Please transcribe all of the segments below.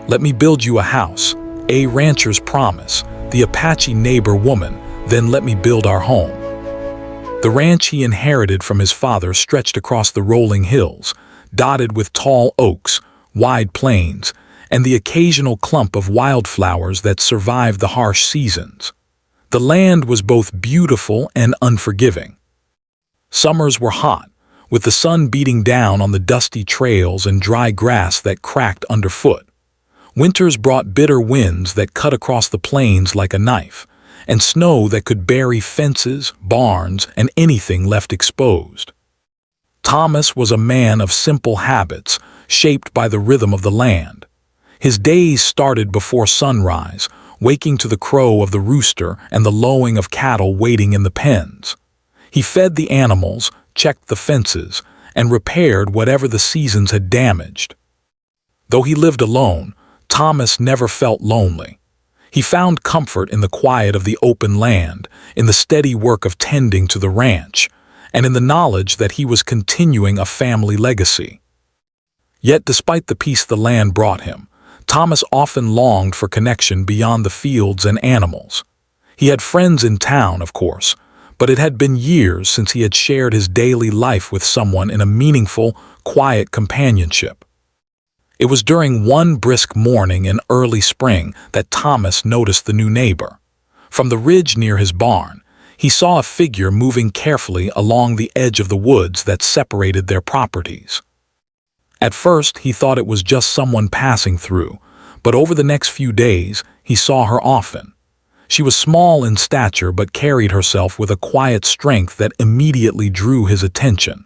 Let me build you a house, a rancher's promise, the Apache neighbor woman, then let me build our home. The ranch he inherited from his father stretched across the rolling hills, dotted with tall oaks, wide plains, and the occasional clump of wildflowers that survived the harsh seasons. The land was both beautiful and unforgiving. Summers were hot, with the sun beating down on the dusty trails and dry grass that cracked underfoot. Winters brought bitter winds that cut across the plains like a knife, and snow that could bury fences, barns, and anything left exposed. Thomas was a man of simple habits, shaped by the rhythm of the land. His days started before sunrise, waking to the crow of the rooster and the lowing of cattle waiting in the pens. He fed the animals, checked the fences, and repaired whatever the seasons had damaged. Though he lived alone, Thomas never felt lonely. He found comfort in the quiet of the open land, in the steady work of tending to the ranch, and in the knowledge that he was continuing a family legacy. Yet despite the peace the land brought him, Thomas often longed for connection beyond the fields and animals. He had friends in town, of course, but it had been years since he had shared his daily life with someone in a meaningful, quiet companionship. It was during one brisk morning in early spring that Thomas noticed the new neighbor. From the ridge near his barn, he saw a figure moving carefully along the edge of the woods that separated their properties. At first, he thought it was just someone passing through, but over the next few days, he saw her often. She was small in stature but carried herself with a quiet strength that immediately drew his attention.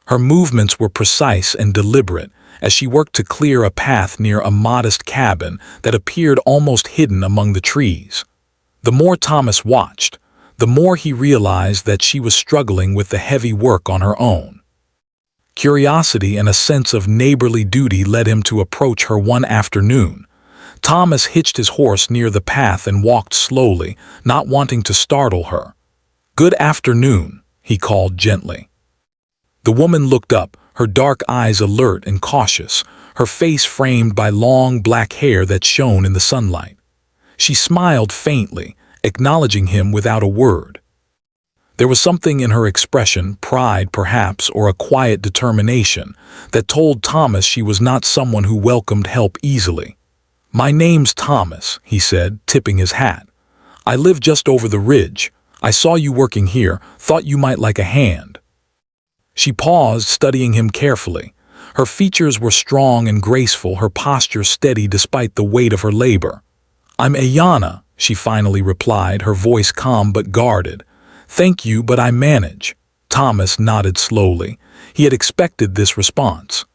Her movements were precise and deliberate as she worked to clear a path near a modest cabin that appeared almost hidden among the trees. The more Thomas watched, the more he realized that she was struggling with the heavy work on her own. Curiosity and a sense of neighborly duty led him to approach her one afternoon. Thomas hitched his horse near the path and walked slowly, not wanting to startle her. "Good afternoon," he called gently. The woman looked up, her dark eyes alert and cautious, her face framed by long black hair that shone in the sunlight. She smiled faintly, acknowledging him without a word. There was something in her expression, pride perhaps, or a quiet determination, that told Thomas she was not someone who welcomed help easily. "My name's Thomas," he said, tipping his hat. "I live just over the ridge. I saw you working here, thought you might like a hand." She paused, studying him carefully. Her features were strong and graceful, her posture steady despite the weight of her labor. "I'm Ayana," she finally replied, her voice calm but guarded. "Thank you, but I manage." Thomas nodded slowly. He had expected this response.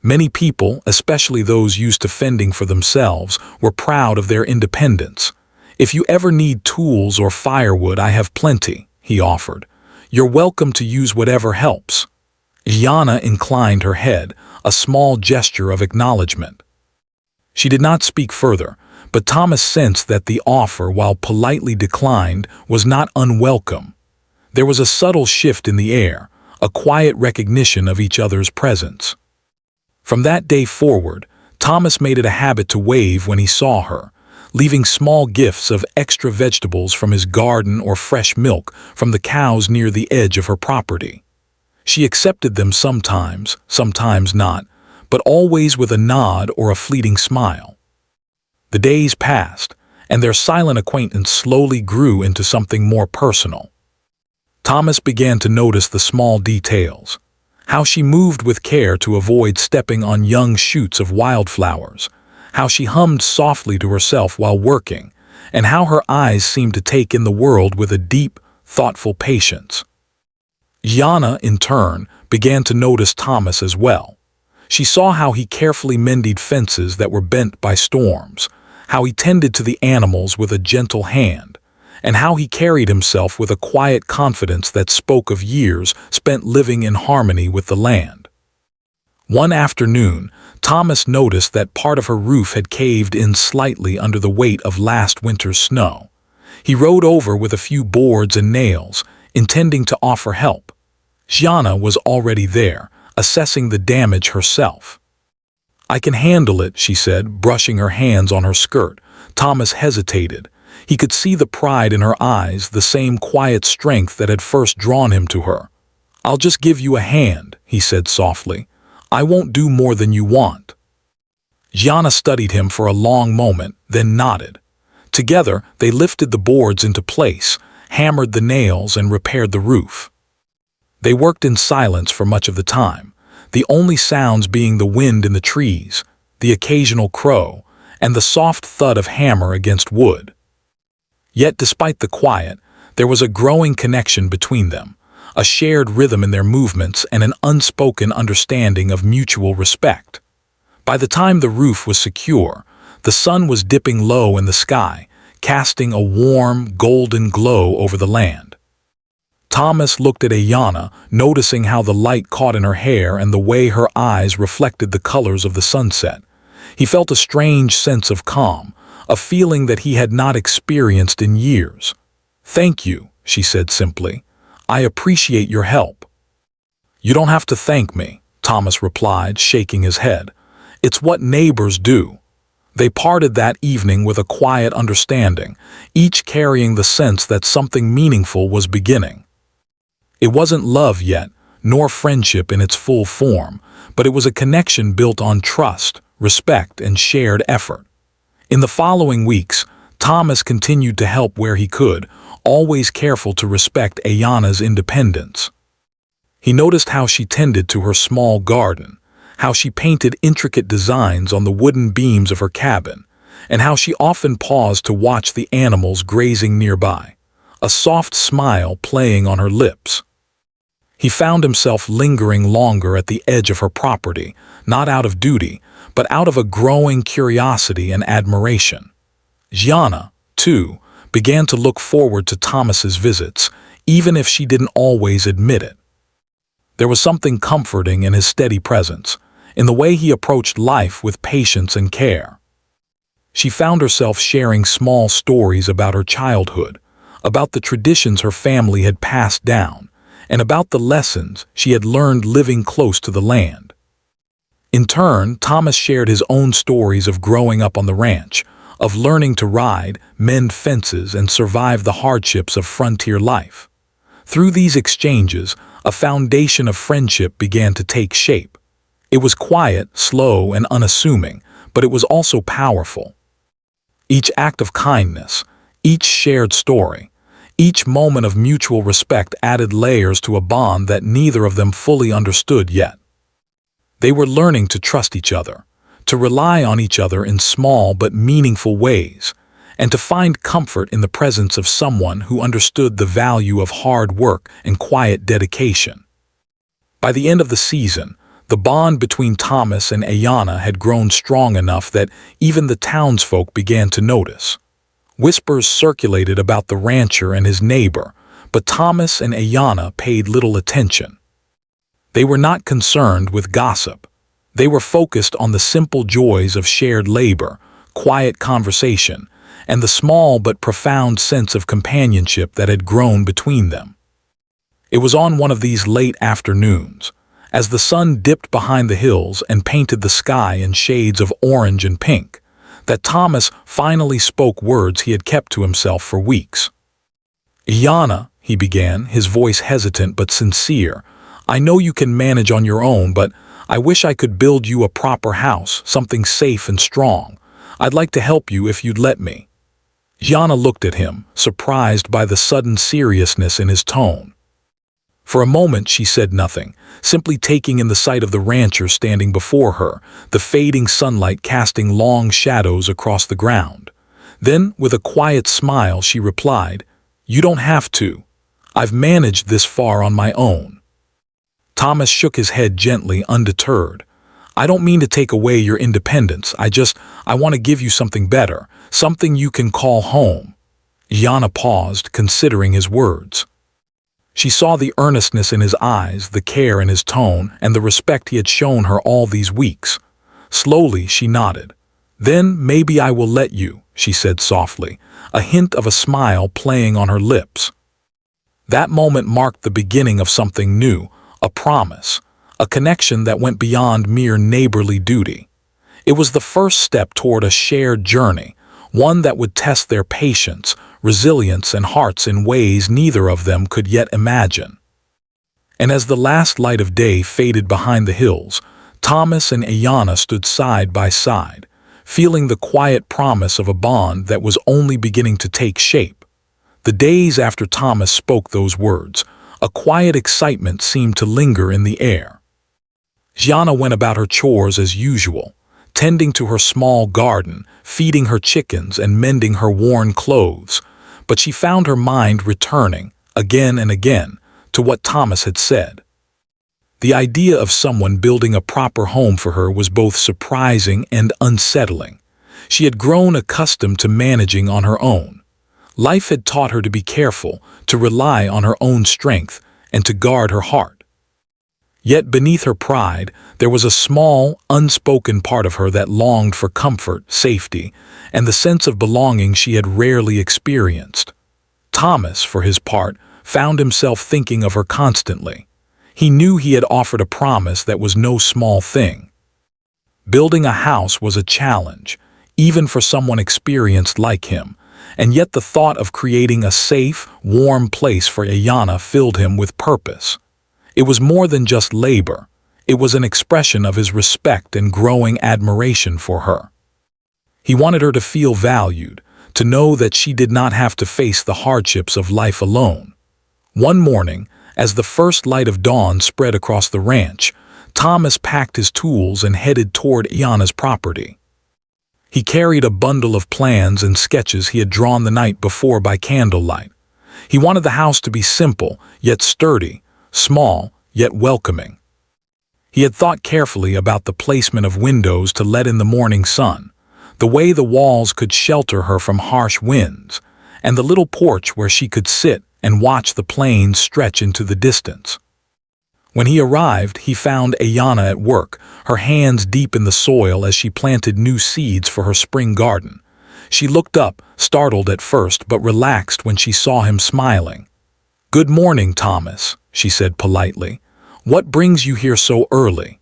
Many people, especially those used to fending for themselves, were proud of their independence. "If you ever need tools or firewood, I have plenty," he offered. "You're welcome to use whatever helps." Ayana inclined her head, a small gesture of acknowledgement. She did not speak further, but Thomas sensed that the offer, while politely declined, was not unwelcome. There was a subtle shift in the air, a quiet recognition of each other's presence. From that day forward, Thomas made it a habit to wave when he saw her, leaving small gifts of extra vegetables from his garden or fresh milk from the cows near the edge of her property. She accepted them sometimes, sometimes not, but always with a nod or a fleeting smile. The days passed, and their silent acquaintance slowly grew into something more personal. Thomas began to notice the small details, how she moved with care to avoid stepping on young shoots of wildflowers, how she hummed softly to herself while working, and how her eyes seemed to take in the world with a deep, thoughtful patience. Yana, in turn, began to notice Thomas as well. She saw how he carefully mended fences that were bent by storms, how he tended to the animals with a gentle hand, and how he carried himself with a quiet confidence that spoke of years spent living in harmony with the land. One afternoon, Thomas noticed that part of her roof had caved in slightly under the weight of last winter's snow. He rode over with a few boards and nails, intending to offer help. Yana was already there, assessing the damage herself. "I can handle it," she said, brushing her hands on her skirt. Thomas hesitated. He could see the pride in her eyes, the same quiet strength that had first drawn him to her. "I'll just give you a hand," he said softly. "I won't do more than you want." Gianna studied him for a long moment, then nodded. Together, they lifted the boards into place, hammered the nails, and repaired the roof. They worked in silence for much of the time, the only sounds being the wind in the trees, the occasional crow, and the soft thud of hammer against wood. Yet despite the quiet, there was a growing connection between them, a shared rhythm in their movements and an unspoken understanding of mutual respect. By the time the roof was secure, the sun was dipping low in the sky, casting a warm, golden glow over the land. Thomas looked at Ayanna, noticing how the light caught in her hair and the way her eyes reflected the colors of the sunset. He felt a strange sense of calm, a feeling that he had not experienced in years. "Thank you," she said simply. "I appreciate your help." "You don't have to thank me," Thomas replied, shaking his head. "It's what neighbors do." They parted that evening with a quiet understanding, each carrying the sense that something meaningful was beginning. It wasn't love yet, nor friendship in its full form, but it was a connection built on trust, respect, and shared effort. In the following weeks, Thomas continued to help where he could, always careful to respect Ayanna's independence. He noticed how she tended to her small garden, how she painted intricate designs on the wooden beams of her cabin, and how she often paused to watch the animals grazing nearby, a soft smile playing on her lips. He found himself lingering longer at the edge of her property, not out of duty, but out of a growing curiosity and admiration. Gianna, too, began to look forward to Thomas's visits, even if she didn't always admit it. There was something comforting in his steady presence, in the way he approached life with patience and care. She found herself sharing small stories about her childhood, about the traditions her family had passed down, and about the lessons she had learned living close to the land. In turn, Thomas shared his own stories of growing up on the ranch, of learning to ride, mend fences, and survive the hardships of frontier life. Through these exchanges, a foundation of friendship began to take shape. It was quiet, slow, and unassuming, but it was also powerful. Each act of kindness, each shared story, each moment of mutual respect added layers to a bond that neither of them fully understood yet. They were learning to trust each other, to rely on each other in small but meaningful ways, and to find comfort in the presence of someone who understood the value of hard work and quiet dedication. By the end of the season, the bond between Thomas and Ayanna had grown strong enough that even the townsfolk began to notice. Whispers circulated about the rancher and his neighbor, but Thomas and Ayanna paid little attention. They were not concerned with gossip. They were focused on the simple joys of shared labor, quiet conversation, and the small but profound sense of companionship that had grown between them. It was on one of these late afternoons, as the sun dipped behind the hills and painted the sky in shades of orange and pink, that Thomas finally spoke words he had kept to himself for weeks. "Ayanna," he began, his voice hesitant but sincere, "I know you can manage on your own, but I wish I could build you a proper house, something safe and strong. I'd like to help you if you'd let me." Gianna looked at him, surprised by the sudden seriousness in his tone. For a moment she said nothing, simply taking in the sight of the rancher standing before her, the fading sunlight casting long shadows across the ground. Then, with a quiet smile, she replied, "You don't have to. I've managed this far on my own." Thomas shook his head gently, undeterred. "I don't mean to take away your independence. I want to give you something better, something you can call home." Gianna paused, considering his words. She saw the earnestness in his eyes, the care in his tone, and the respect he had shown her all these weeks. Slowly, she nodded. "Then maybe I will let you," she said softly, a hint of a smile playing on her lips. That moment marked the beginning of something new, a promise, a connection that went beyond mere neighborly duty. It was the first step toward a shared journey, one that would test their patience, resilience, and hearts in ways neither of them could yet imagine. And as the last light of day faded behind the hills, Thomas and Ayanna stood side by side, feeling the quiet promise of a bond that was only beginning to take shape. The days after Thomas spoke those words, a quiet excitement seemed to linger in the air. Ayanna went about her chores as usual, tending to her small garden, feeding her chickens, and mending her worn clothes, but she found her mind returning, again and again, to what Thomas had said. The idea of someone building a proper home for her was both surprising and unsettling. She had grown accustomed to managing on her own. Life had taught her to be careful, to rely on her own strength, and to guard her heart. Yet beneath her pride, there was a small, unspoken part of her that longed for comfort, safety, and the sense of belonging she had rarely experienced. Thomas, for his part, found himself thinking of her constantly. He knew he had offered a promise that was no small thing. Building a house was a challenge, even for someone experienced like him, and yet the thought of creating a safe, warm place for Ayanna filled him with purpose. It was more than just labor. It was an expression of his respect and growing admiration for her. He wanted her to feel valued, to know that she did not have to face the hardships of life alone. One morning, as the first light of dawn spread across the ranch, Thomas packed his tools and headed toward Ayanna's property. He carried a bundle of plans and sketches he had drawn the night before by candlelight. He wanted the house to be simple, yet sturdy, small, yet welcoming. He had thought carefully about the placement of windows to let in the morning sun, the way the walls could shelter her from harsh winds, and the little porch where she could sit and watch the plains stretch into the distance. When he arrived, he found Ayanna at work, her hands deep in the soil as she planted new seeds for her spring garden. She looked up, startled at first but relaxed when she saw him smiling. "Good morning, Thomas," she said politely. "What brings you here so early?"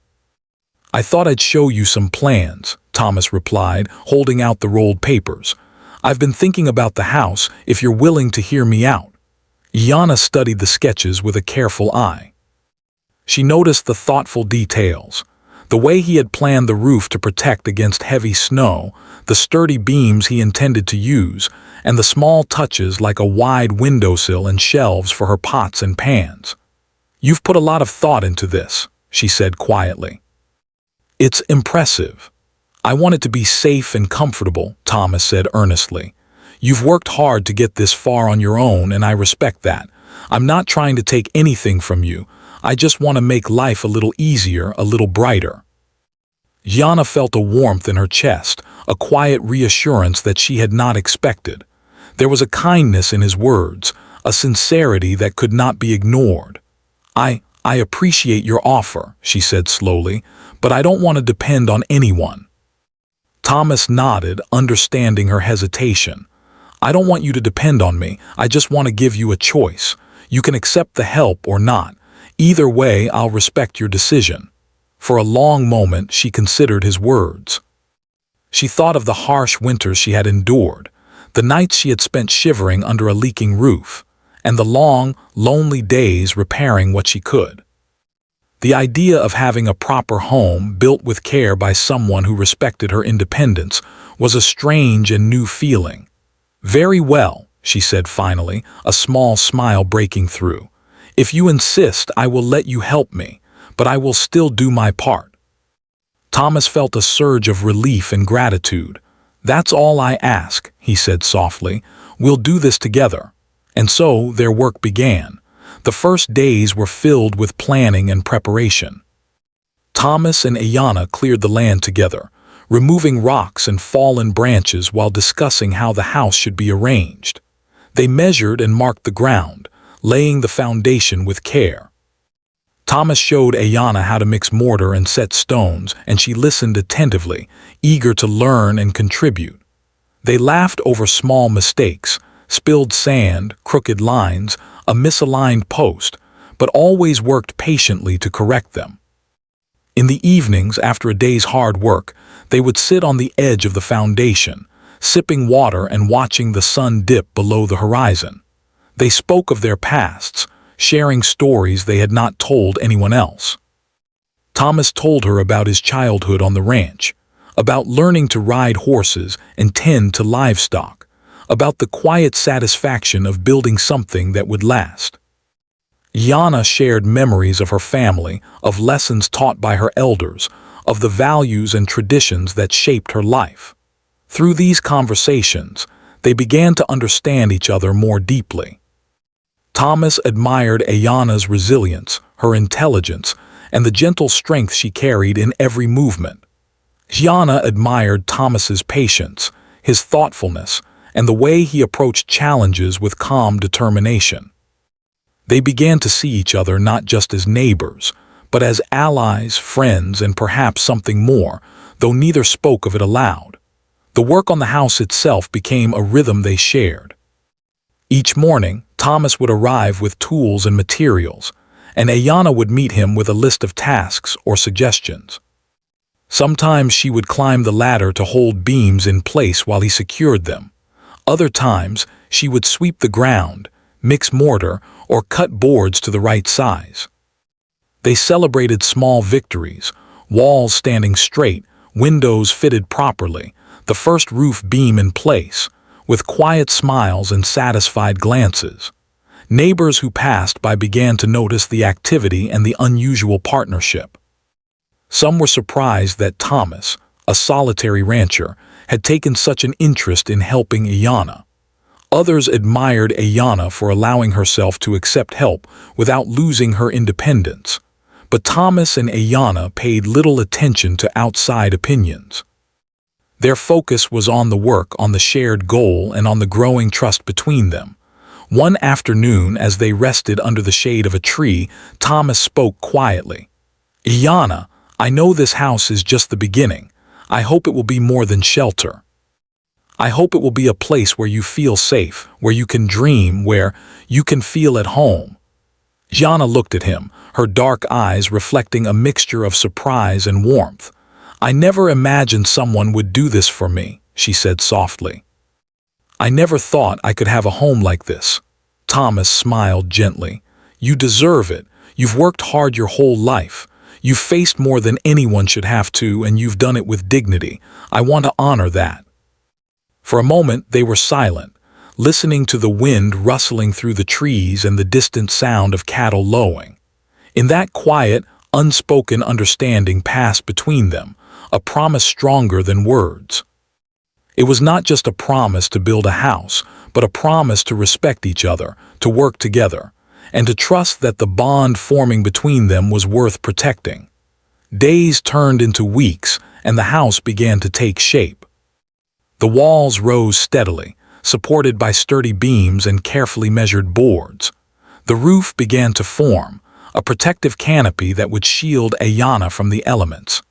"I thought I'd show you some plans," Thomas replied, holding out the rolled papers. "I've been thinking about the house, if you're willing to hear me out." Ayanna studied the sketches with a careful eye. She noticed the thoughtful details, the way he had planned the roof to protect against heavy snow, the sturdy beams he intended to use, and the small touches like a wide windowsill and shelves for her pots and pans. "You've put a lot of thought into this," she said quietly. "It's impressive. I want it to be safe and comfortable," Thomas said earnestly. "You've worked hard to get this far on your own, and I respect that. I'm not trying to take anything from you. I just want to make life a little easier, a little brighter." Ayanna felt a warmth in her chest, a quiet reassurance that she had not expected. There was a kindness in his words, a sincerity that could not be ignored. I appreciate your offer," she said slowly, "but I don't want to depend on anyone." Thomas nodded, understanding her hesitation. "I don't want you to depend on me. I just want to give you a choice. You can accept the help or not. Either way, I'll respect your decision." For a long moment, she considered his words. She thought of the harsh winters she had endured, the nights she had spent shivering under a leaking roof, and the long, lonely days repairing what she could. The idea of having a proper home built with care by someone who respected her independence was a strange and new feeling. "Very well," she said finally, a small smile breaking through. "If you insist, I will let you help me, but I will still do my part." Thomas felt a surge of relief and gratitude. "That's all I ask," he said softly. "We'll do this together." And so their work began. The first days were filled with planning and preparation. Thomas and Ayanna cleared the land together, removing rocks and fallen branches while discussing how the house should be arranged. They measured and marked the ground, laying the foundation with care. Thomas showed Ayanna how to mix mortar and set stones, and she listened attentively, eager to learn and contribute. They laughed over small mistakes, spilled sand, crooked lines, a misaligned post, but always worked patiently to correct them. In the evenings, after a day's hard work, they would sit on the edge of the foundation, sipping water and watching the sun dip below the horizon. They spoke of their pasts, sharing stories they had not told anyone else. Thomas told her about his childhood on the ranch, about learning to ride horses and tend to livestock, about the quiet satisfaction of building something that would last. Yana shared memories of her family, of lessons taught by her elders, of the values and traditions that shaped her life. Through these conversations, they began to understand each other more deeply. Thomas admired Ayana's resilience, her intelligence, and the gentle strength she carried in every movement. Yana admired Thomas's patience, his thoughtfulness, and the way he approached challenges with calm determination. They began to see each other not just as neighbors, but as allies, friends, and perhaps something more, though neither spoke of it aloud. The work on the house itself became a rhythm they shared. Each morning, Thomas would arrive with tools and materials, and Ayana would meet him with a list of tasks or suggestions. Sometimes she would climb the ladder to hold beams in place while he secured them. Other times, she would sweep the ground, mix mortar, or cut boards to the right size. They celebrated small victories, walls standing straight, windows fitted properly, the first roof beam in place, with quiet smiles and satisfied glances. Neighbors who passed by began to notice the activity and the unusual partnership. Some were surprised that Thomas, a solitary rancher, had taken such an interest in helping Ayana. Others admired Ayana for allowing herself to accept help without losing her independence. But Thomas and Ayana paid little attention to outside opinions. Their focus was on the work, on the shared goal, and on the growing trust between them. One afternoon, as they rested under the shade of a tree, Thomas spoke quietly. "Ayana, I know this house is just the beginning. I hope it will be more than shelter. I hope it will be a place where you feel safe, where you can dream, where you can feel at home." Ayana looked at him, her dark eyes reflecting a mixture of surprise and warmth. "I never imagined someone would do this for me," she said softly. "I never thought I could have a home like this." Thomas smiled gently. "You deserve it. You've worked hard your whole life. You've faced more than anyone should have to, and you've done it with dignity. I want to honor that." For a moment they were silent, listening to the wind rustling through the trees and the distant sound of cattle lowing. In that quiet, unspoken understanding passed between them, a promise stronger than words. It was not just a promise to build a house, but a promise to respect each other, to work together, and to trust that the bond forming between them was worth protecting. Days turned into weeks, and the house began to take shape. The walls rose steadily, supported by sturdy beams and carefully measured boards. The roof began to form, a protective canopy that would shield Ayana from the elements.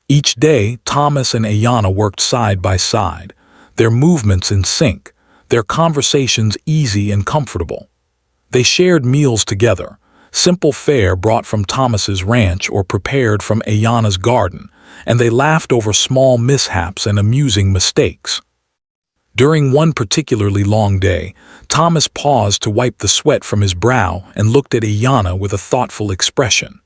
Each day, Thomas and Ayana worked side by side, their movements in sync, their conversations easy and comfortable. They shared meals together, simple fare brought from Thomas's ranch or prepared from Ayana's garden, and they laughed over small mishaps and amusing mistakes. During one particularly long day, Thomas paused to wipe the sweat from his brow and looked at Ayana with a thoughtful expression.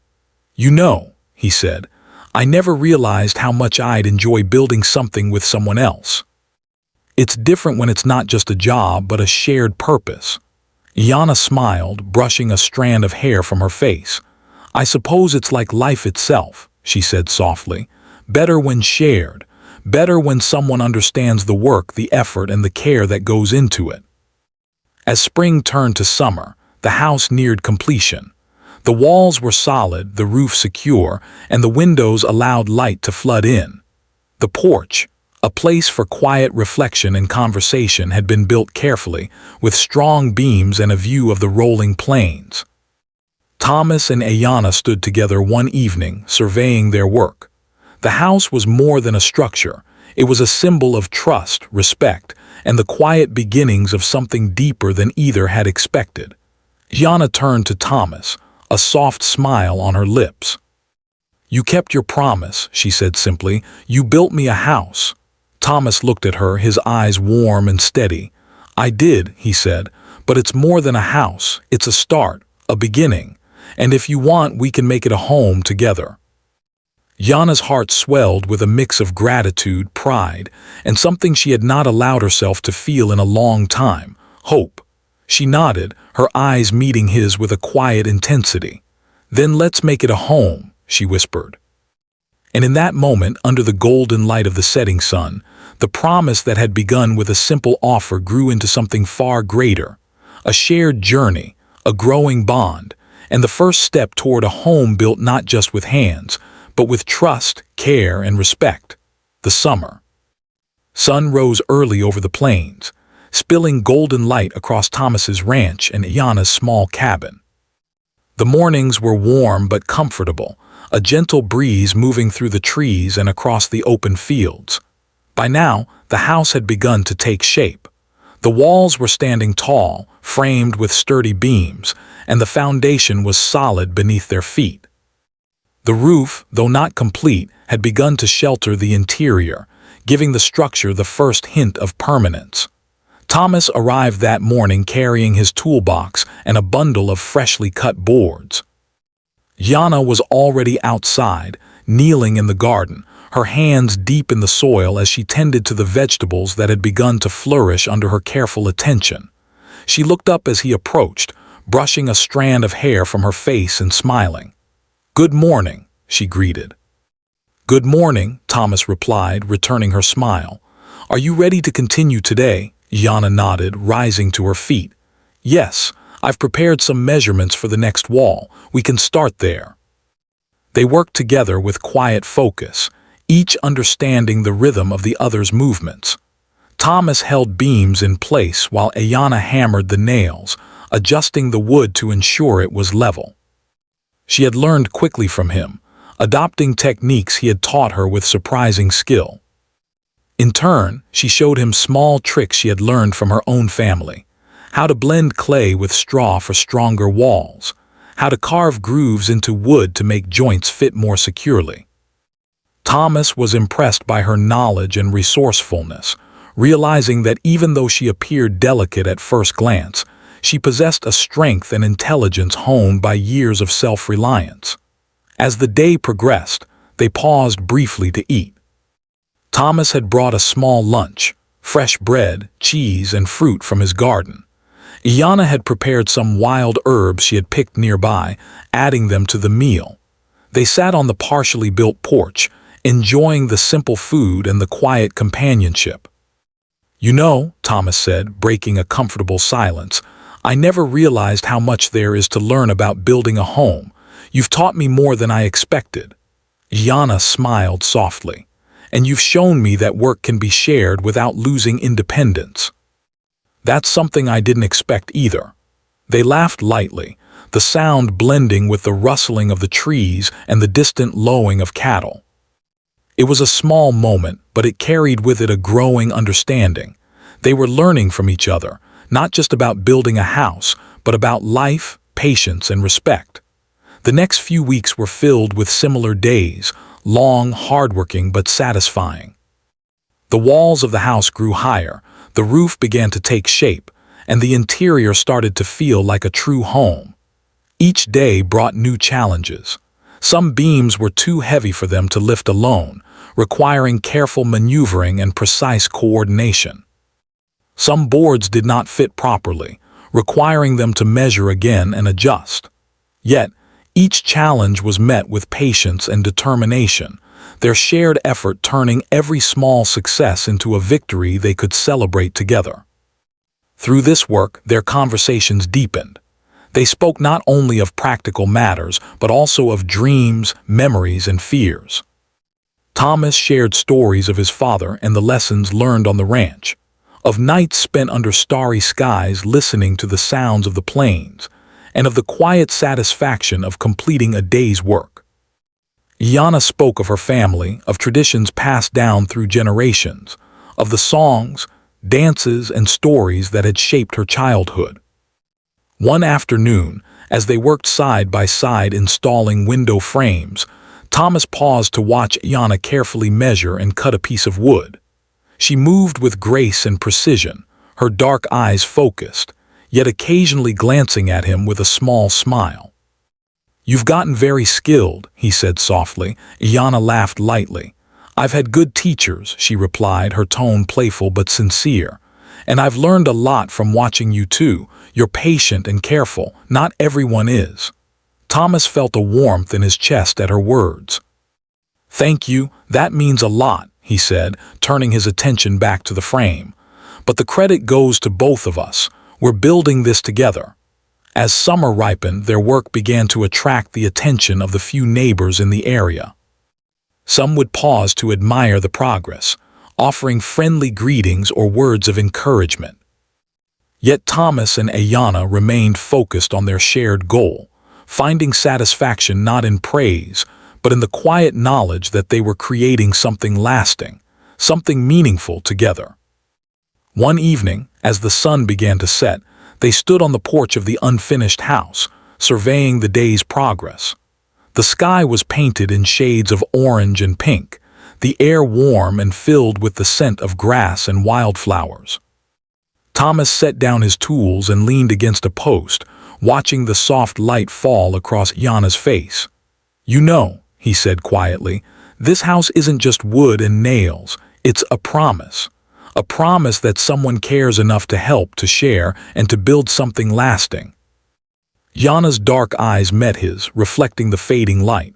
"You know," he said, "I never realized how much I'd enjoy building something with someone else. It's different when it's not just a job but a shared purpose." Ayana smiled, brushing a strand of hair from her face. "I suppose it's like life itself," she said softly. "Better when shared, better when someone understands the work, the effort, and the care that goes into it." As spring turned to summer, the house neared completion. The walls were solid, the roof secure, and the windows allowed light to flood in. The porch, a place for quiet reflection and conversation, had been built carefully, with strong beams and a view of the rolling plains. Thomas and Ayana stood together one evening, surveying their work. The house was more than a structure. It was a symbol of trust, respect, and the quiet beginnings of something deeper than either had expected. Ayana turned to Thomas, a soft smile on her lips. "You kept your promise," she said simply. "You built me a house." Thomas looked at her, his eyes warm and steady. "I did," he said, "but it's more than a house. It's a start, a beginning. And if you want, we can make it a home together." Yana's heart swelled with a mix of gratitude, pride, and something she had not allowed herself to feel in a long time, hope. She nodded, her eyes meeting his with a quiet intensity. "Then let's make it a home," she whispered. And in that moment, under the golden light of the setting sun, the promise that had begun with a simple offer grew into something far greater, a shared journey, a growing bond, and the first step toward a home built not just with hands, but with trust, care, and respect. The summer. Sun rose early over the plains, spilling golden light across Thomas's ranch and Yana's small cabin. The mornings were warm but comfortable, a gentle breeze moving through the trees and across the open fields. By now, the house had begun to take shape. The walls were standing tall, framed with sturdy beams, and the foundation was solid beneath their feet. The roof, though not complete, had begun to shelter the interior, giving the structure the first hint of permanence. Thomas arrived that morning carrying his toolbox and a bundle of freshly cut boards. Yana was already outside, kneeling in the garden, her hands deep in the soil as she tended to the vegetables that had begun to flourish under her careful attention. She looked up as he approached, brushing a strand of hair from her face and smiling. "Good morning," she greeted. "Good morning," Thomas replied, returning her smile. "Are you ready to continue today?" Yana nodded, rising to her feet. "Yes, I've prepared some measurements for the next wall. We can start there." They worked together with quiet focus, each understanding the rhythm of the other's movements. Thomas held beams in place while Yana hammered the nails, adjusting the wood to ensure it was level. She had learned quickly from him, adopting techniques he had taught her with surprising skill. In turn, she showed him small tricks she had learned from her own family: how to blend clay with straw for stronger walls, how to carve grooves into wood to make joints fit more securely. Thomas was impressed by her knowledge and resourcefulness, realizing that even though she appeared delicate at first glance, she possessed a strength and intelligence honed by years of self-reliance. As the day progressed, they paused briefly to eat. Thomas had brought a small lunch, fresh bread, cheese, and fruit from his garden. Yana had prepared some wild herbs she had picked nearby, adding them to the meal. They sat on the partially built porch, enjoying the simple food and the quiet companionship. "You know," Thomas said, breaking a comfortable silence, "I never realized how much there is to learn about building a home. You've taught me more than I expected." Yana smiled softly. "And you've shown me that work can be shared without losing independence." "That's something I didn't expect either." They laughed lightly, the sound blending with the rustling of the trees and the distant lowing of cattle. It was a small moment, but it carried with it a growing understanding. They were learning from each other, not just about building a house, but about life, patience, and respect. The next few weeks were filled with similar days, long, hardworking, but satisfying. The walls of the house grew higher, the roof began to take shape, and the interior started to feel like a true home. Each day brought new challenges. Some beams were too heavy for them to lift alone, requiring careful maneuvering and precise coordination. Some boards did not fit properly, requiring them to measure again and adjust. Yet, each challenge was met with patience and determination, their shared effort turning every small success into a victory they could celebrate together. Through this work, their conversations deepened. They spoke not only of practical matters, but also of dreams, memories, and fears. Thomas shared stories of his father and the lessons learned on the ranch, of nights spent under starry skies listening to the sounds of the plains, and of the quiet satisfaction of completing a day's work. Yana spoke of her family, of traditions passed down through generations, of the songs, dances, and stories that had shaped her childhood. One afternoon, as they worked side by side installing window frames, Thomas paused to watch Ayanna carefully measure and cut a piece of wood. She moved with grace and precision, her dark eyes focused, yet occasionally glancing at him with a small smile. "You've gotten very skilled," he said softly. Ayanna laughed lightly. "I've had good teachers," she replied, her tone playful but sincere. "And I've learned a lot from watching you too. You're patient and careful. Not everyone is." Thomas felt a warmth in his chest at her words. "Thank you, that means a lot," he said, turning his attention back to the frame. "But the credit goes to both of us. We're building this together." As summer ripened, their work began to attract the attention of the few neighbors in the area. Some would pause to admire the progress, offering friendly greetings or words of encouragement. Yet Thomas and Ayanna remained focused on their shared goal, finding satisfaction not in praise, but in the quiet knowledge that they were creating something lasting, something meaningful together. One evening, as the sun began to set, they stood on the porch of the unfinished house, surveying the day's progress. The sky was painted in shades of orange and pink, the air warm and filled with the scent of grass and wildflowers. Thomas set down his tools and leaned against a post, watching the soft light fall across Ayanna's face. "You know," he said quietly, "this house isn't just wood and nails, it's a promise. A promise that someone cares enough to help, to share, and to build something lasting." Ayanna's dark eyes met his, reflecting the fading light.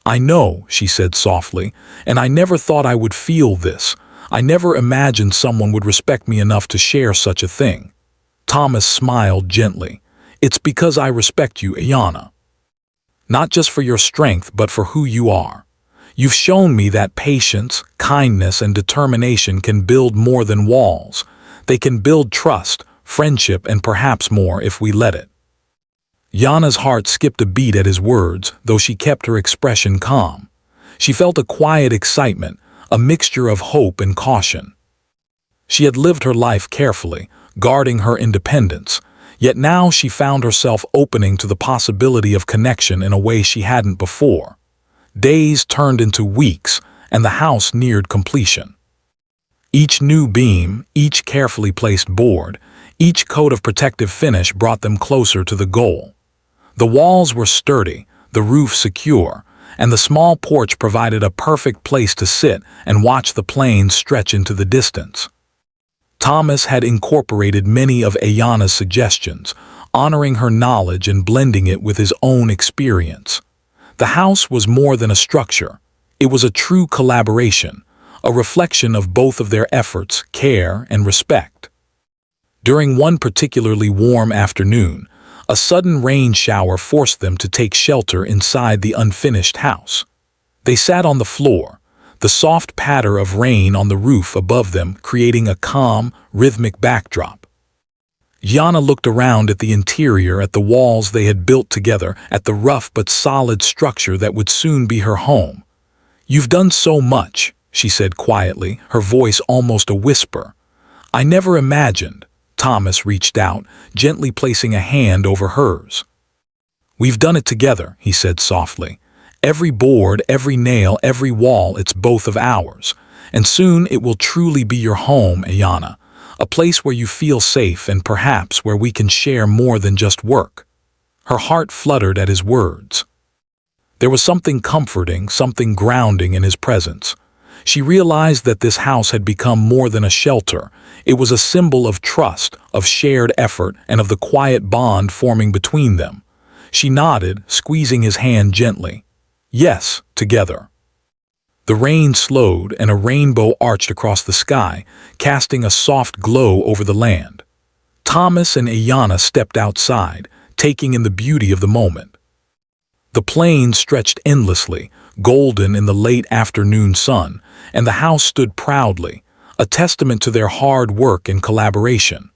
"I know," she said softly, "and I never thought I would feel this. I never imagined someone would respect me enough to share such a thing." Thomas smiled gently. "It's because I respect you, Ayanna. Not just for your strength, but for who you are. You've shown me that patience, kindness, and determination can build more than walls. They can build trust, friendship, and perhaps more if we let it." Ayanna's heart skipped a beat at his words, though she kept her expression calm. She felt a quiet excitement, a mixture of hope and caution. She had lived her life carefully, guarding her independence, yet now she found herself opening to the possibility of connection in a way she hadn't before. Days turned into weeks, and the house neared completion. Each new beam, each carefully placed board, each coat of protective finish brought them closer to the goal. The walls were sturdy, the roof secure, and the small porch provided a perfect place to sit and watch the plains stretch into the distance. Thomas had incorporated many of Ayanna's suggestions, honoring her knowledge and blending it with his own experience. The house was more than a structure. It was a true collaboration, a reflection of both of their efforts, care, and respect. During one particularly warm afternoon, a sudden rain shower forced them to take shelter inside the unfinished house. They sat on the floor, the soft patter of rain on the roof above them creating a calm, rhythmic backdrop. Ayanna looked around at the interior, at the walls they had built together, at the rough but solid structure that would soon be her home. "You've done so much," she said quietly, her voice almost a whisper. "I never imagined." Thomas reached out, gently placing a hand over hers. "We've done it together," he said softly. "Every board, every nail, every wall, it's both of ours. And soon it will truly be your home, Ayanna. A place where you feel safe and perhaps where we can share more than just work." Her heart fluttered at his words. There was something comforting, something grounding in his presence. She realized that this house had become more than a shelter. It was a symbol of trust, of shared effort, and of the quiet bond forming between them. She nodded, squeezing his hand gently. "Yes, together." The rain slowed and a rainbow arched across the sky, casting a soft glow over the land. Thomas and Ayanna stepped outside, taking in the beauty of the moment. The plains stretched endlessly, golden in the late afternoon sun, and the house stood proudly, a testament to their hard work and collaboration.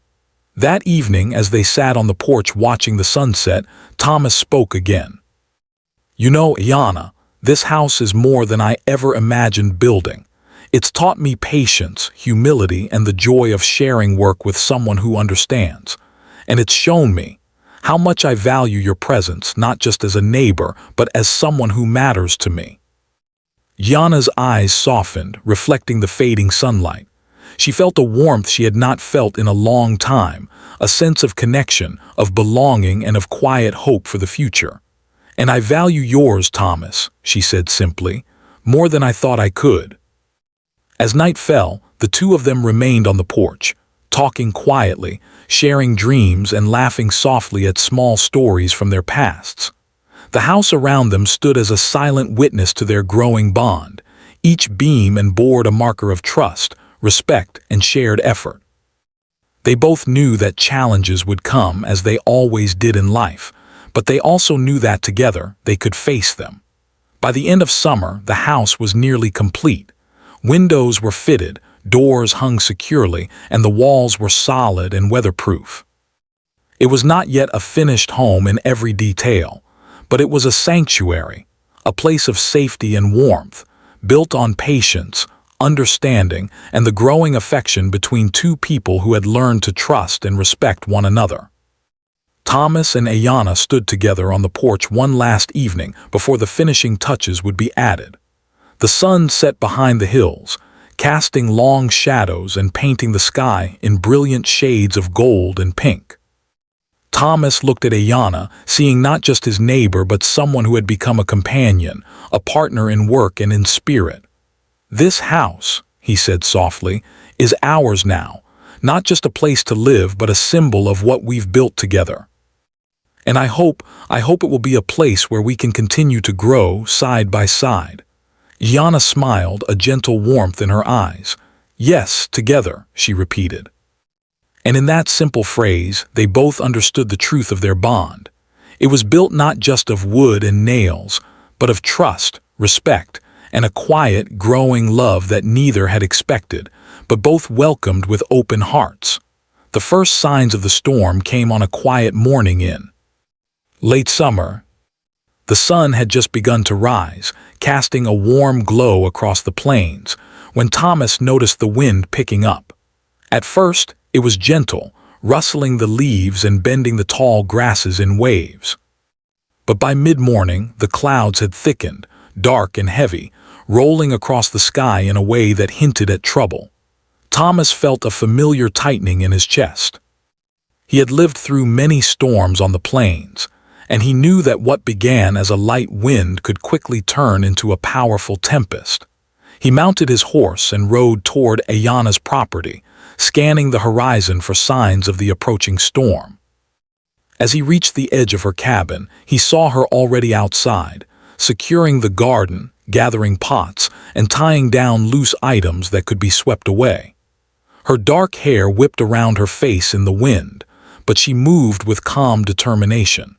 That evening, as they sat on the porch watching the sunset, Thomas spoke again. "You know, Ayanna, this house is more than I ever imagined building. It's taught me patience, humility, and the joy of sharing work with someone who understands. And it's shown me how much I value your presence, not just as a neighbor, but as someone who matters to me." Yana's eyes softened, reflecting the fading sunlight. She felt a warmth she had not felt in a long time, a sense of connection, of belonging, and of quiet hope for the future. "And I value yours, Thomas," she said simply, "more than I thought I could." As night fell, the two of them remained on the porch, talking quietly, sharing dreams and laughing softly at small stories from their pasts. The house around them stood as a silent witness to their growing bond, each beam and board a marker of trust, respect, and shared effort. They both knew that challenges would come, as they always did in life, but they also knew that together they could face them. By the end of summer, the house was nearly complete. Windows were fitted, doors hung securely, and the walls were solid and weatherproof. It was not yet a finished home in every detail, but it was a sanctuary, a place of safety and warmth, built on patience, understanding, and the growing affection between two people who had learned to trust and respect one another. Thomas and Ayana stood together on the porch one last evening before the finishing touches would be added. The sun set behind the hills, casting long shadows and painting the sky in brilliant shades of gold and pink. Thomas looked at Ayana, seeing not just his neighbor but someone who had become a companion, a partner in work and in spirit. "This house," he said softly, "is ours now, not just a place to live but a symbol of what we've built together. And I hope it will be a place where we can continue to grow side by side." Ayana smiled, a gentle warmth in her eyes. "Yes, together," she repeated. And in that simple phrase, they both understood the truth of their bond. It was built not just of wood and nails, but of trust, respect, and a quiet, growing love that neither had expected, but both welcomed with open hearts. The first signs of the storm came on a quiet morning in late summer. The sun had just begun to rise, casting a warm glow across the plains, when Thomas noticed the wind picking up. At first, it was gentle, rustling the leaves and bending the tall grasses in waves. But by mid-morning, the clouds had thickened, dark and heavy, rolling across the sky in a way that hinted at trouble. Thomas felt a familiar tightening in his chest. He had lived through many storms on the plains, and he knew that what began as a light wind could quickly turn into a powerful tempest. He mounted his horse and rode toward Ayana's property, scanning the horizon for signs of the approaching storm. As he reached the edge of her cabin, he saw her already outside, securing the garden, gathering pots, and tying down loose items that could be swept away. Her dark hair whipped around her face in the wind, but she moved with calm determination.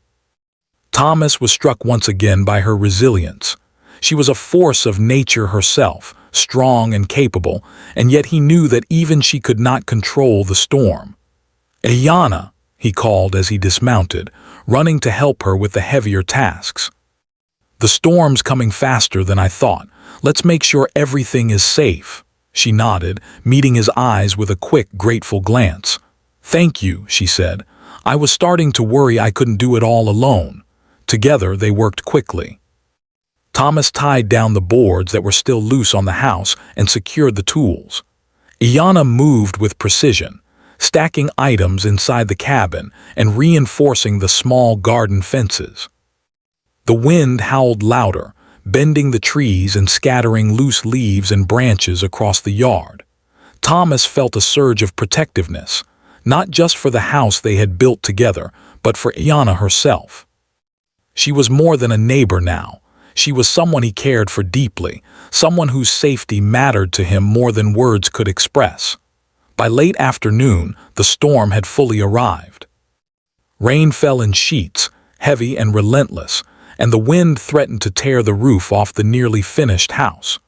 Thomas was struck once again by her resilience. She was a force of nature herself, strong and capable, and yet he knew that even she could not control the storm. "Ayana," he called as he dismounted, running to help her with the heavier tasks. "The storm's coming faster than I thought. Let's make sure everything is safe." She nodded, meeting his eyes with a quick, grateful glance. "Thank you," she said. "I was starting to worry I couldn't do it all alone." Together they worked quickly. Thomas tied down the boards that were still loose on the house and secured the tools. Ayana moved with precision, stacking items inside the cabin and reinforcing the small garden fences. The wind howled louder, bending the trees and scattering loose leaves and branches across the yard. Thomas felt a surge of protectiveness, not just for the house they had built together, but for Ayana herself. She was more than a neighbor now. She was someone he cared for deeply, someone whose safety mattered to him more than words could express. By late afternoon, the storm had fully arrived. Rain fell in sheets, heavy and relentless, and the wind threatened to tear the roof off the nearly finished house.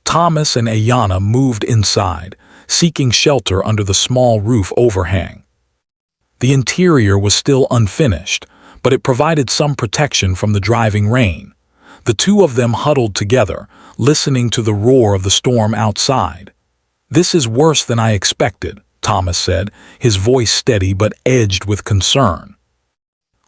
Thomas and Ayana moved inside, seeking shelter under the small roof overhang. The interior was still unfinished, but it provided some protection from the driving rain. The two of them huddled together, listening to the roar of the storm outside. "This is worse than I expected," Thomas said, his voice steady but edged with concern.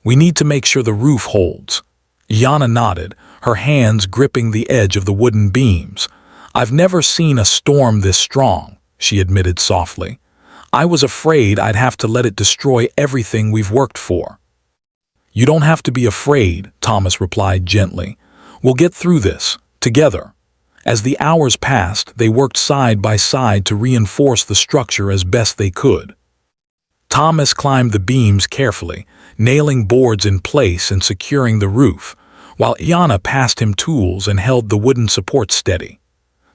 "We need to make sure the roof holds." Ayana nodded, her hands gripping the edge of the wooden beams. "I've never seen a storm this strong," she admitted softly. "I was afraid I'd have to let it destroy everything we've worked for." "You don't have to be afraid," Thomas replied gently. "We'll get through this, together." As the hours passed, they worked side by side to reinforce the structure as best they could. Thomas climbed the beams carefully, nailing boards in place and securing the roof, while Ayanna passed him tools and held the wooden support steady.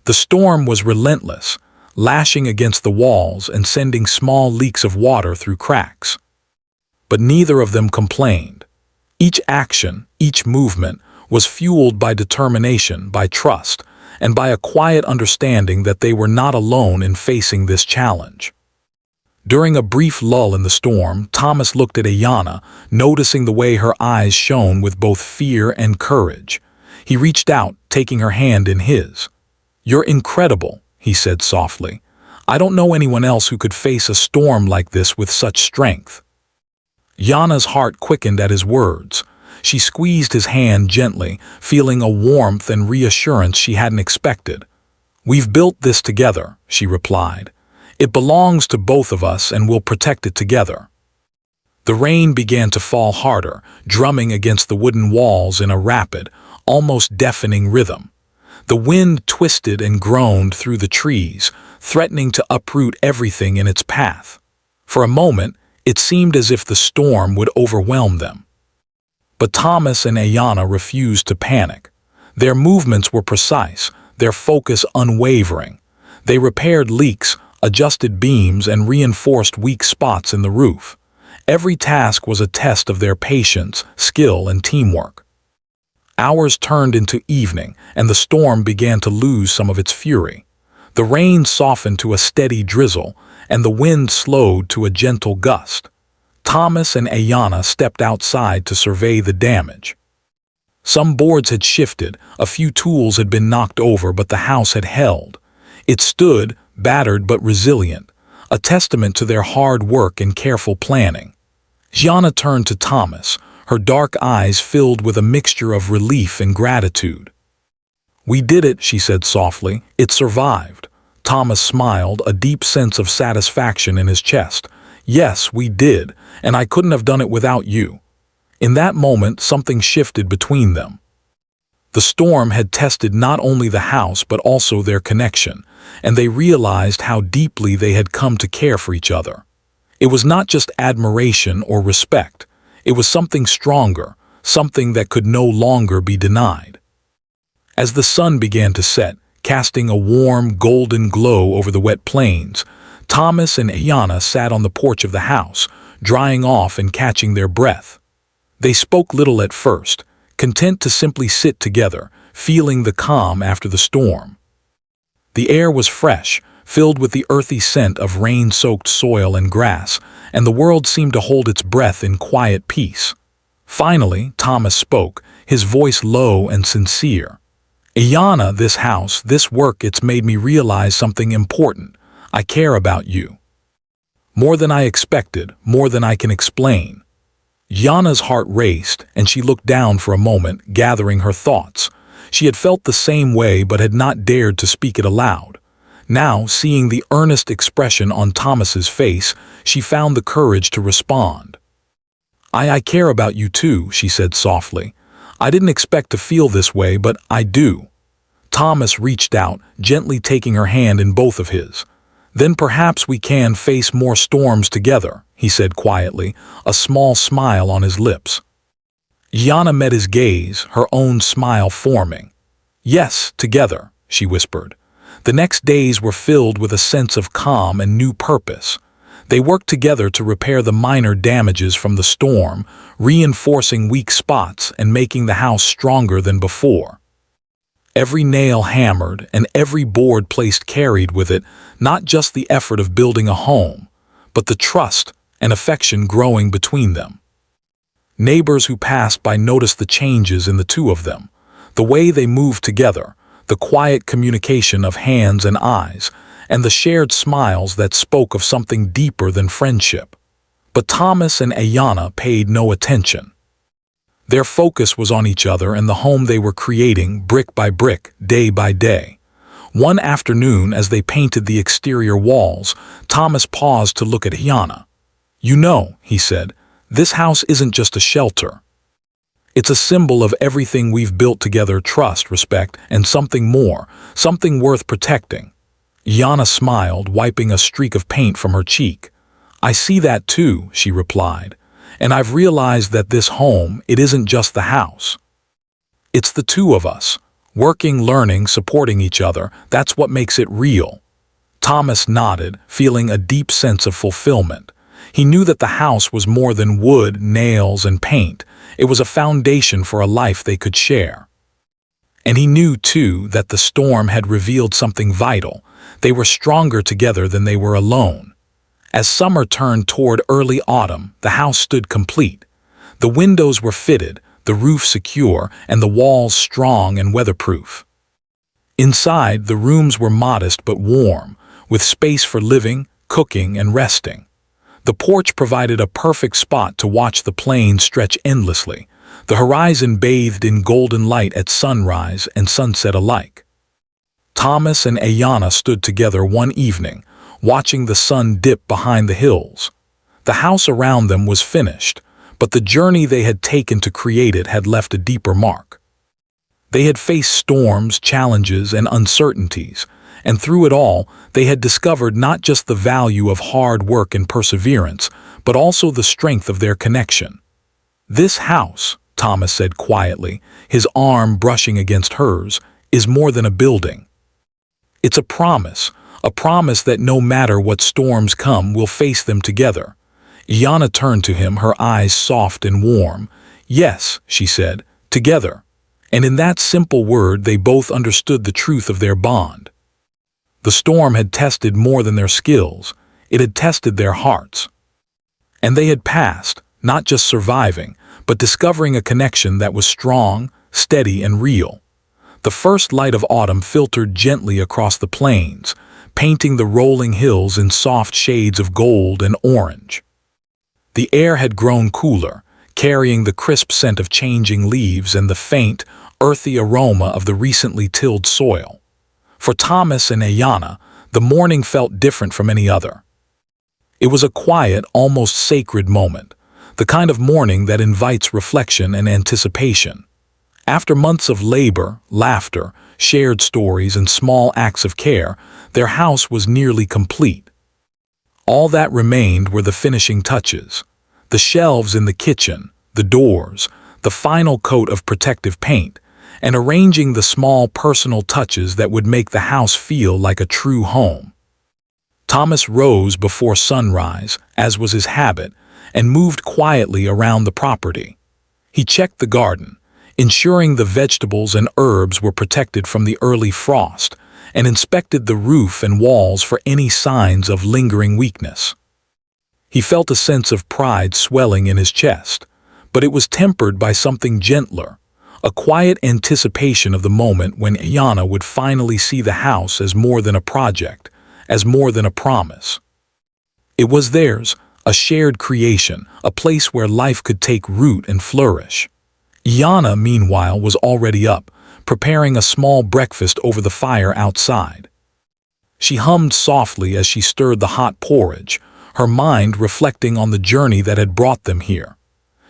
The storm was relentless, lashing against the walls and sending small leaks of water through cracks. But neither of them complained. Each action, each movement, was fueled by determination, by trust, and by a quiet understanding that they were not alone in facing this challenge. During a brief lull in the storm, Thomas looked at Ayanna, noticing the way her eyes shone with both fear and courage. He reached out, taking her hand in his. "You're incredible," he said softly. "I don't know anyone else who could face a storm like this with such strength." Ayanna's heart quickened at his words. She squeezed his hand gently, feeling a warmth and reassurance she hadn't expected. "We've built this together," she replied. "It belongs to both of us and we'll protect it together." The rain began to fall harder, drumming against the wooden walls in a rapid, almost deafening rhythm. The wind twisted and groaned through the trees, threatening to uproot everything in its path. For a moment, it seemed as if the storm would overwhelm them. But Thomas and Ayanna refused to panic. Their movements were precise, their focus unwavering. They repaired leaks, adjusted beams, and reinforced weak spots in the roof. Every task was a test of their patience, skill, and teamwork. Hours turned into evening, and the storm began to lose some of its fury. The rain softened to a steady drizzle, and the wind slowed to a gentle gust. Thomas and Ayanna stepped outside to survey the damage. Some boards had shifted, a few tools had been knocked over, but the house had held. It stood, battered but resilient, a testament to their hard work and careful planning. Ayanna turned to Thomas, her dark eyes filled with a mixture of relief and gratitude. "We did it," she said softly. "It survived." Thomas smiled, a deep sense of satisfaction in his chest. "Yes, we did, and I couldn't have done it without you." In that moment, something shifted between them. The storm had tested not only the house but also their connection, and they realized how deeply they had come to care for each other. It was not just admiration or respect. It was something stronger, something that could no longer be denied. As the sun began to set, casting a warm, golden glow over the wet plains, Thomas and Ayanna sat on the porch of the house, drying off and catching their breath. They spoke little at first, content to simply sit together, feeling the calm after the storm. The air was fresh, filled with the earthy scent of rain-soaked soil and grass, and the world seemed to hold its breath in quiet peace. Finally, Thomas spoke, his voice low and sincere. "Ayanna, this house, this work, it's made me realize something important. I care about you. More than I expected, more than I can explain." Ayanna's heart raced, and she looked down for a moment, gathering her thoughts. She had felt the same way but had not dared to speak it aloud. Now, seeing the earnest expression on Thomas's face, she found the courage to respond. I care about you too," she said softly. "I didn't expect to feel this way, but I do." Thomas reached out, gently taking her hand in both of his. "Then perhaps we can face more storms together," he said quietly, a small smile on his lips. Ayanna met his gaze, her own smile forming. "Yes, together," she whispered. The next days were filled with a sense of calm and new purpose. They worked together to repair the minor damages from the storm, reinforcing weak spots and making the house stronger than before. Every nail hammered and every board placed carried with it not just the effort of building a home, but the trust and affection growing between them. Neighbors who passed by noticed the changes in the two of them, the way they moved together, the quiet communication of hands and eyes, and the shared smiles that spoke of something deeper than friendship. But Thomas and Ayanna paid no attention. Their focus was on each other and the home they were creating brick by brick, day by day. One afternoon, as they painted the exterior walls, Thomas paused to look at Ayanna. "You know," he said, "this house isn't just a shelter. It's a symbol of everything we've built together: trust, respect, and something more, something worth protecting." Ayanna smiled, wiping a streak of paint from her cheek. "I see that too," she replied, "and I've realized that this home, it isn't just the house. It's the two of us, working, learning, supporting each other. That's what makes it real." Thomas nodded, feeling a deep sense of fulfillment. He knew that the house was more than wood, nails, and paint. It was a foundation for a life they could share. And he knew, too, that the storm had revealed something vital. They were stronger together than they were alone. As summer turned toward early autumn, the house stood complete. The windows were fitted, the roof secure, and the walls strong and weatherproof. Inside, the rooms were modest but warm, with space for living, cooking, and resting. The porch provided a perfect spot to watch the plains stretch endlessly, the horizon bathed in golden light at sunrise and sunset alike. Thomas and Ayanna stood together one evening, watching the sun dip behind the hills. The house around them was finished, but the journey they had taken to create it had left a deeper mark. They had faced storms, challenges, and uncertainties, and through it all, they had discovered not just the value of hard work and perseverance, but also the strength of their connection. "This house," Thomas said quietly, his arm brushing against hers, "is more than a building. It's a promise that no matter what storms come, we'll face them together." Ayanna turned to him, her eyes soft and warm. "Yes," she said, "together." And in that simple word, they both understood the truth of their bond. The storm had tested more than their skills. It had tested their hearts. And they had passed, not just surviving, but discovering a connection that was strong, steady, and real. The first light of autumn filtered gently across the plains, painting the rolling hills in soft shades of gold and orange. The air had grown cooler, carrying the crisp scent of changing leaves and the faint, earthy aroma of the recently tilled soil. For Thomas and Ayanna, the morning felt different from any other. It was a quiet, almost sacred moment, the kind of morning that invites reflection and anticipation. After months of labor, laughter, shared stories, and small acts of care, their house was nearly complete. All that remained were the finishing touches: the shelves in the kitchen, the doors, the final coat of protective paint, and arranging the small personal touches that would make the house feel like a true home. Thomas rose before sunrise, as was his habit, and moved quietly around the property. He checked the garden, ensuring the vegetables and herbs were protected from the early frost, and inspected the roof and walls for any signs of lingering weakness. He felt a sense of pride swelling in his chest, but it was tempered by something gentler, a quiet anticipation of the moment when Ayanna would finally see the house as more than a project, as more than a promise. It was theirs, a shared creation, a place where life could take root and flourish. Ayanna, meanwhile, was already up, preparing a small breakfast over the fire outside. She hummed softly as she stirred the hot porridge, her mind reflecting on the journey that had brought them here.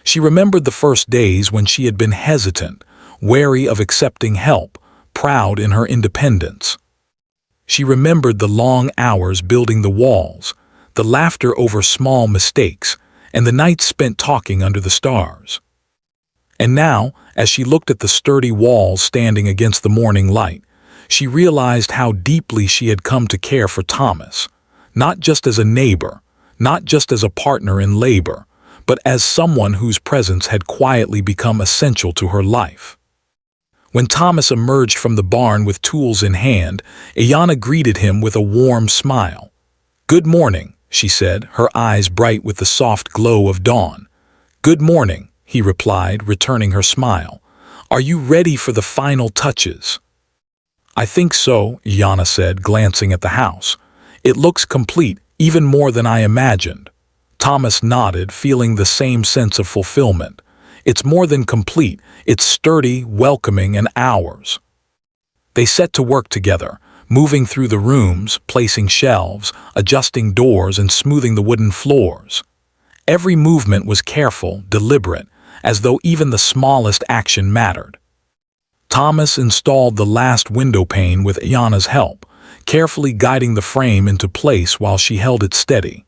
She remembered the first days when she had been hesitant, wary of accepting help, proud in her independence. She remembered the long hours building the walls, the laughter over small mistakes, and the nights spent talking under the stars. And now, as she looked at the sturdy walls standing against the morning light, she realized how deeply she had come to care for Thomas, not just as a neighbor, not just as a partner in labor, but as someone whose presence had quietly become essential to her life. When Thomas emerged from the barn with tools in hand, Ayanna greeted him with a warm smile. "Good morning," she said, her eyes bright with the soft glow of dawn. "Good morning," he replied, returning her smile. "Are you ready for the final touches?" "I think so," Ayanna said, glancing at the house. "It looks complete, even more than I imagined." Thomas nodded, feeling the same sense of fulfillment. It's more than complete, it's sturdy, welcoming, and ours. They set to work together, moving through the rooms, placing shelves, adjusting doors, and smoothing the wooden floors. Every movement was careful, deliberate, as though even the smallest action mattered. Thomas installed the last window pane with Ayana's help, carefully guiding the frame into place while she held it steady.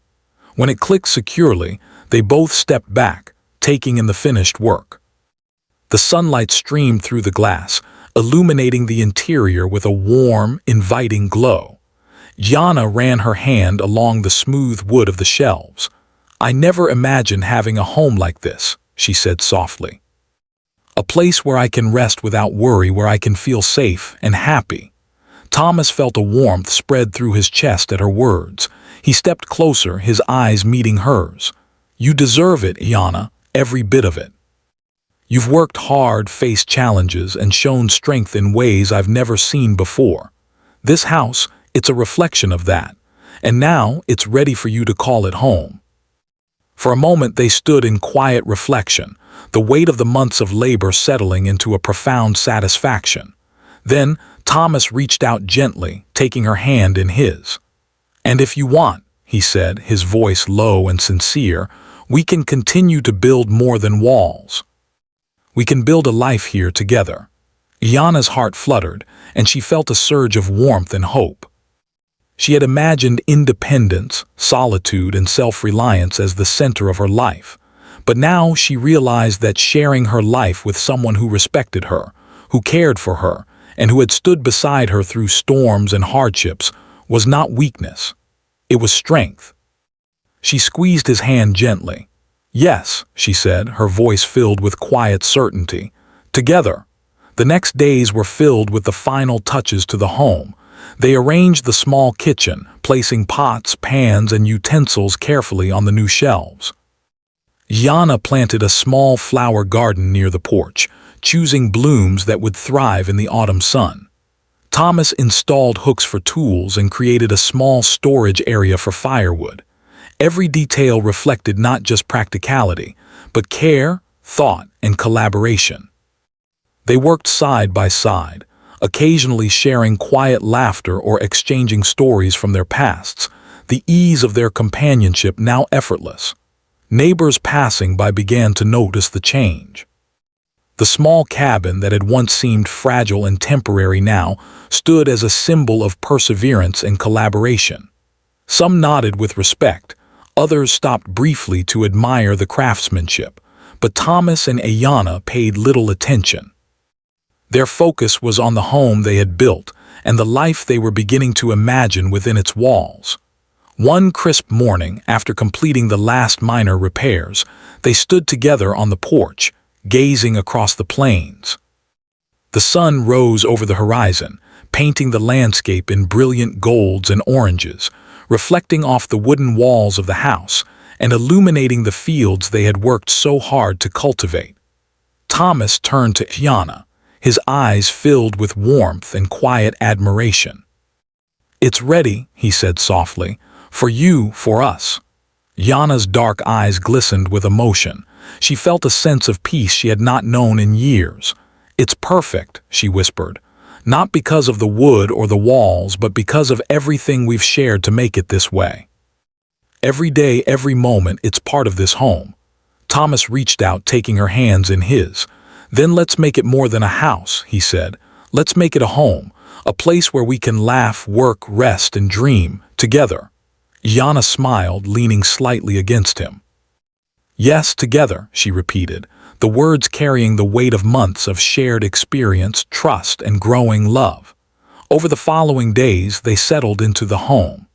When it clicked securely, they both stepped back, taking in the finished work. The sunlight streamed through the glass, illuminating the interior with a warm, inviting glow. Yana ran her hand along the smooth wood of the shelves. "I never imagined having a home like this," she said softly. "A place where I can rest without worry, where I can feel safe and happy." Thomas felt a warmth spread through his chest at her words. He stepped closer, his eyes meeting hers. "You deserve it, Yana, every bit of it. You've worked hard, faced challenges, and shown strength in ways I've never seen before. This house, it's a reflection of that, and now it's ready for you to call it home." For a moment they stood in quiet reflection, the weight of the months of labor settling into a profound satisfaction. Then Thomas reached out gently, taking her hand in his. "And if you want," he said, his voice low and sincere, "we can continue to build more than walls. We can build a life here together." Iana's heart fluttered, and she felt a surge of warmth and hope. She had imagined independence, solitude, and self-reliance as the center of her life, but now she realized that sharing her life with someone who respected her, who cared for her, and who had stood beside her through storms and hardships was not weakness. It was strength. She squeezed his hand gently. "Yes," she said, her voice filled with quiet certainty. "Together." The next days were filled with the final touches to the home. They arranged the small kitchen, placing pots, pans, and utensils carefully on the new shelves. Yana planted a small flower garden near the porch, choosing blooms that would thrive in the autumn sun. Thomas installed hooks for tools and created a small storage area for firewood. Every detail reflected not just practicality, but care, thought, and collaboration. They worked side by side, occasionally sharing quiet laughter or exchanging stories from their pasts, the ease of their companionship now effortless. Neighbors passing by began to notice the change. The small cabin that had once seemed fragile and temporary now stood as a symbol of perseverance and collaboration. Some nodded with respect, others stopped briefly to admire the craftsmanship, but Thomas and Ayana paid little attention. Their focus was on the home they had built and the life they were beginning to imagine within its walls. One crisp morning, after completing the last minor repairs, they stood together on the porch, gazing across the plains. The sun rose over the horizon, painting the landscape in brilliant golds and oranges, reflecting off the wooden walls of the house and illuminating the fields they had worked so hard to cultivate. Thomas turned to Ayana, his eyes filled with warmth and quiet admiration. "It's ready," he said softly, "for you, for us." Yana's dark eyes glistened with emotion. She felt a sense of peace she had not known in years. "It's perfect," she whispered, "not because of the wood or the walls, but because of everything we've shared to make it this way. Every day, every moment, it's part of this home." Thomas reached out, taking her hands in his. "Then let's make it more than a house," he said. "Let's make it a home, a place where we can laugh, work, rest, and dream together." Yana smiled, leaning slightly against him. "Yes, together," she repeated, the words carrying the weight of months of shared experience, trust, and growing love. Over the following days, they settled into the home.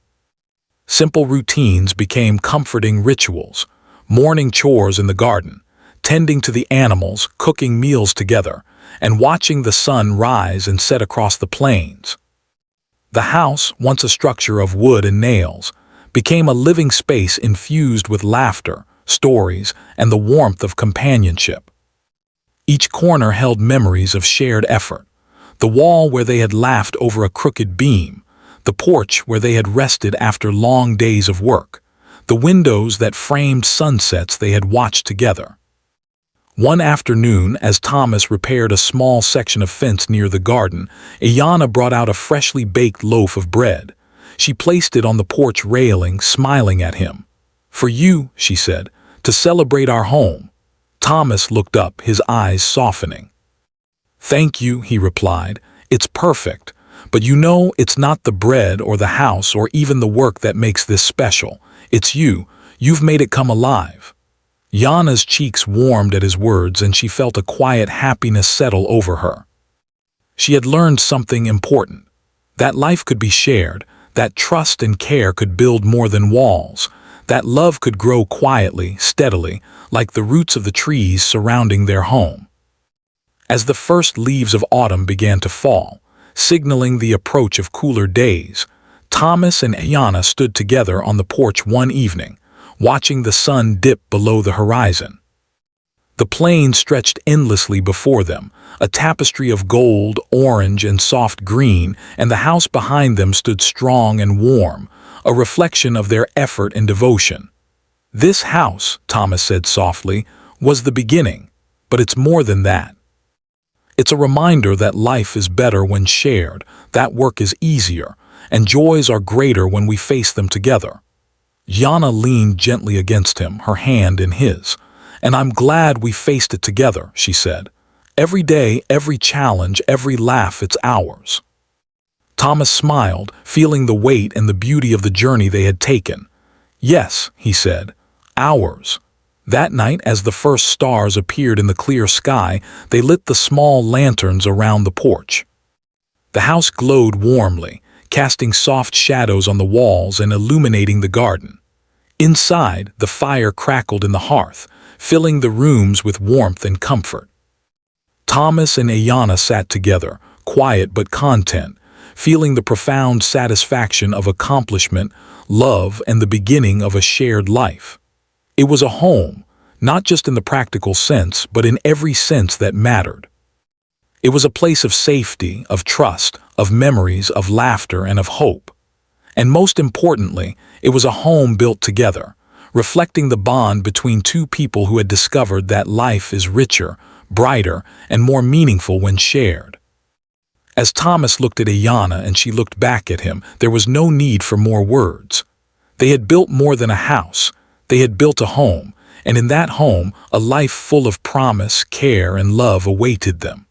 Simple routines became comforting rituals: morning chores in the garden, tending to the animals, cooking meals together, and watching the sun rise and set across the plains. The house, once a structure of wood and nails, became a living space infused with laughter, stories, and the warmth of companionship. Each corner held memories of shared effort: the wall where they had laughed over a crooked beam, the porch where they had rested after long days of work, the windows that framed sunsets they had watched together. One afternoon, as Thomas repaired a small section of fence near the garden, Ayanna brought out a freshly baked loaf of bread. She placed it on the porch railing, smiling at him. "For you," she said, "to celebrate our home." Thomas looked up, his eyes softening. "Thank you," he replied. "It's perfect. But you know, it's not the bread or the house or even the work that makes this special. It's you. You've made it come alive." Yanna's cheeks warmed at his words, and she felt a quiet happiness settle over her. She had learned something important. That life could be shared, that trust and care could build more than walls, that love could grow quietly, steadily, like the roots of the trees surrounding their home. As the first leaves of autumn began to fall, signaling the approach of cooler days, Thomas and Ayanna stood together on the porch one evening, watching the sun dip below the horizon. The plain stretched endlessly before them, a tapestry of gold, orange, and soft green, and the house behind them stood strong and warm, a reflection of their effort and devotion. "This house," Thomas said softly, "was the beginning, but it's more than that. It's a reminder that life is better when shared, that work is easier, and joys are greater when we face them together." Yanna leaned gently against him, her hand in his. "And I'm glad we faced it together," she said. "Every day, every challenge, every laugh, it's ours." Thomas smiled, feeling the weight and the beauty of the journey they had taken. "Yes," he said, "ours." That night, as the first stars appeared in the clear sky, they lit the small lanterns around the porch. The house glowed warmly, casting soft shadows on the walls and illuminating the garden. Inside, the fire crackled in the hearth, filling the rooms with warmth and comfort. Thomas and Ayanna sat together, quiet but content, feeling the profound satisfaction of accomplishment, love, and the beginning of a shared life. It was a home, not just in the practical sense, but in every sense that mattered. It was a place of safety, of trust, of memories, of laughter, and of hope. And most importantly, it was a home built together, reflecting the bond between two people who had discovered that life is richer, brighter, and more meaningful when shared. As Thomas looked at Ayanna and she looked back at him, there was no need for more words. They had built more than a house. They had built a home, and in that home, a life full of promise, care, and love awaited them.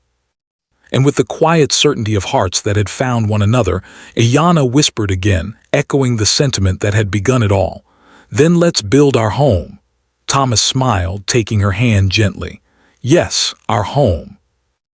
And with the quiet certainty of hearts that had found one another, Ayanna whispered again, echoing the sentiment that had begun it all. "Then let's build our home." Thomas smiled, taking her hand gently. "Yes, our home."